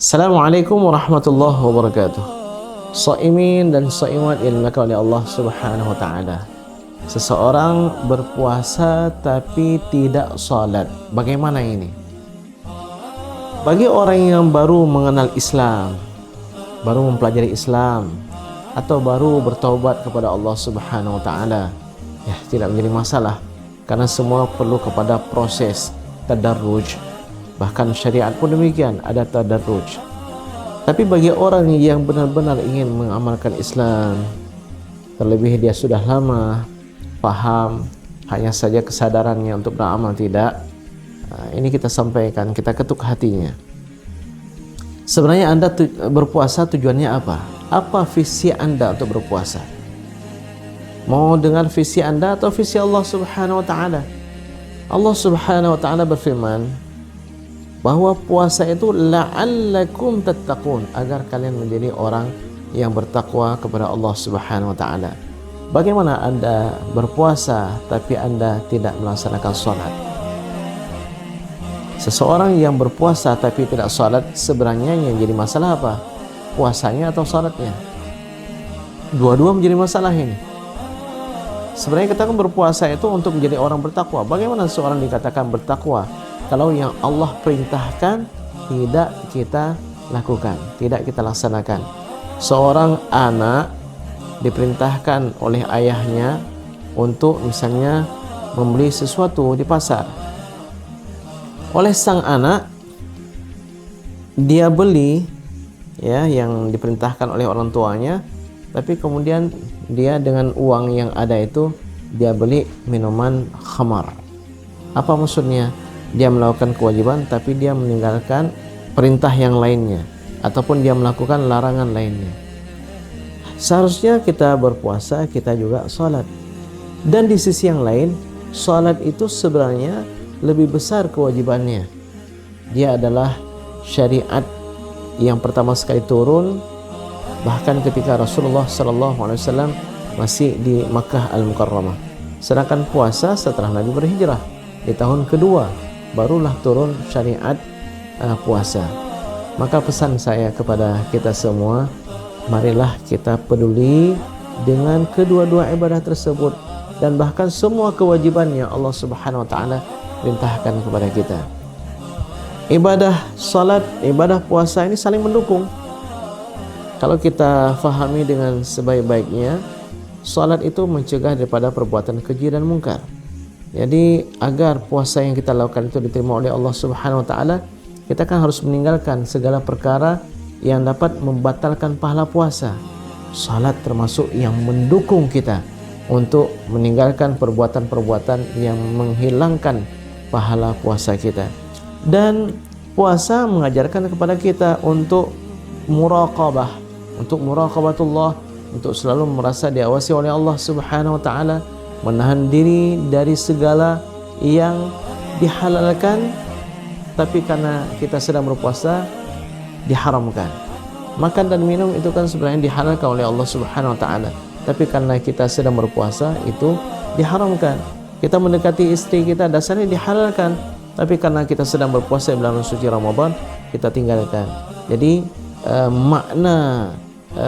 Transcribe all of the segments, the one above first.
Assalamualaikum warahmatullahi wabarakatuh. Shaimin dan shaimat yang dimuliakan oleh Allah Subhanahu wa taala. Seseorang berpuasa tapi tidak salat. Bagaimana ini? Bagi orang yang baru mengenal Islam, baru mempelajari Islam, atau baru bertaubat kepada Allah Subhanahu wa taala, ya tidak menjadi masalah karena semua perlu kepada proses tadarruj. Bahkan syariat pun demikian, ada tadarruj. Tapi bagi orang yang benar-benar ingin mengamalkan Islam, terlebih dia sudah lama paham, hanya saja kesadarannya untuk beramal tidak, ini kita sampaikan, kita ketuk hatinya. Sebenarnya Anda berpuasa tujuannya apa? Apa visi Anda untuk berpuasa? Mau dengan visi Anda atau visi Allah Subhanahu wa taala? Allah Subhanahu wa taala berfirman bahwa puasa itu la'allakum tattaqun, agar kalian menjadi orang yang bertakwa kepada Allah Subhanahu wa taala. Bagaimana Anda berpuasa tapi Anda tidak melaksanakan salat? Seseorang yang berpuasa tapi tidak salat, sebenarnya yang jadi masalah apa? Puasanya atau salatnya? Dua-dua menjadi masalah ini. Sebenarnya kita kan berpuasa itu untuk menjadi orang bertakwa. Bagaimana seorang dikatakan bertakwa kalau yang Allah perintahkan tidak kita lakukan, tidak kita laksanakan? Seorang anak diperintahkan oleh ayahnya untuk misalnya membeli sesuatu di pasar. Oleh sang anak, dia beli ya yang diperintahkan oleh orang tuanya, tapi kemudian dia dengan uang yang ada itu dia beli minuman khamar. Apa maksudnya? Dia melakukan kewajiban tapi dia meninggalkan perintah yang lainnya, ataupun dia melakukan larangan lainnya. Seharusnya kita berpuasa, kita juga salat. Dan di sisi yang lain, salat itu sebenarnya lebih besar kewajibannya. Dia adalah syariat yang pertama sekali turun, bahkan ketika Rasulullah SAW masih di Makkah Al-Mukarramah. Sedangkan puasa setelah Nabi berhijrah di tahun kedua barulah turun syariat puasa. Maka pesan saya kepada kita semua, marilah kita peduli dengan kedua-dua ibadah tersebut, dan bahkan semua kewajiban yang Allah Subhanahu wa taala perintahkan kepada kita. Ibadah salat, ibadah puasa ini saling mendukung. Kalau kita fahami dengan sebaik-baiknya, salat itu mencegah daripada perbuatan keji dan mungkar. Jadi agar puasa yang kita lakukan itu diterima oleh Allah Subhanahu wa taala, kita kan harus meninggalkan segala perkara yang dapat membatalkan pahala puasa. Salat termasuk yang mendukung kita untuk meninggalkan perbuatan-perbuatan yang menghilangkan pahala puasa kita. Dan puasa mengajarkan kepada kita untuk muraqabah, untuk muraqabatullah, untuk selalu merasa diawasi oleh Allah Subhanahu wa taala, menahan diri dari segala yang dihalalkan tapi karena kita sedang berpuasa diharamkan. Makan dan minum itu kan sebenarnya dihalalkan oleh Allah Subhanahu wa taala, tapi karena kita sedang berpuasa itu diharamkan. Kita mendekati istri kita dasarnya dihalalkan, tapi karena kita sedang berpuasa di bulan suci Ramadan kita tinggalkan. Jadi makna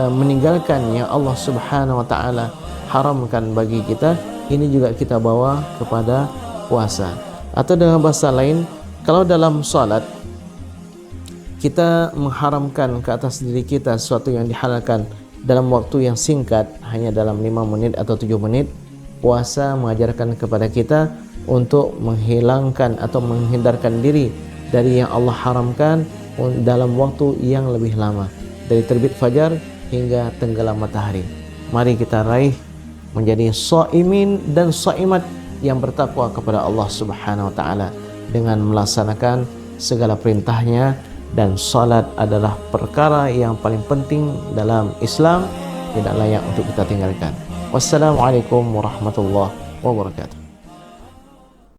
meninggalkan yang Allah Subhanahu wa taala haramkan bagi kita, ini juga kita bawa kepada puasa. Atau dengan bahasa lain, kalau dalam salat kita mengharamkan ke atas diri kita sesuatu yang dihalalkan dalam waktu yang singkat, hanya dalam 5 menit atau 7 menit, puasa mengajarkan kepada kita untuk menghilangkan atau menghindarkan diri dari yang Allah haramkan dalam waktu yang lebih lama, dari terbit fajar hingga tenggelam matahari. Mari kita raih menjadi shaimin dan shaimat yang bertakwa kepada Allah Subhanahu wa taala dengan melaksanakan segala perintahnya. Dan salat adalah perkara yang paling penting dalam Islam, tidak layak untuk kita tinggalkan. Wassalamualaikum warahmatullahi wabarakatuh.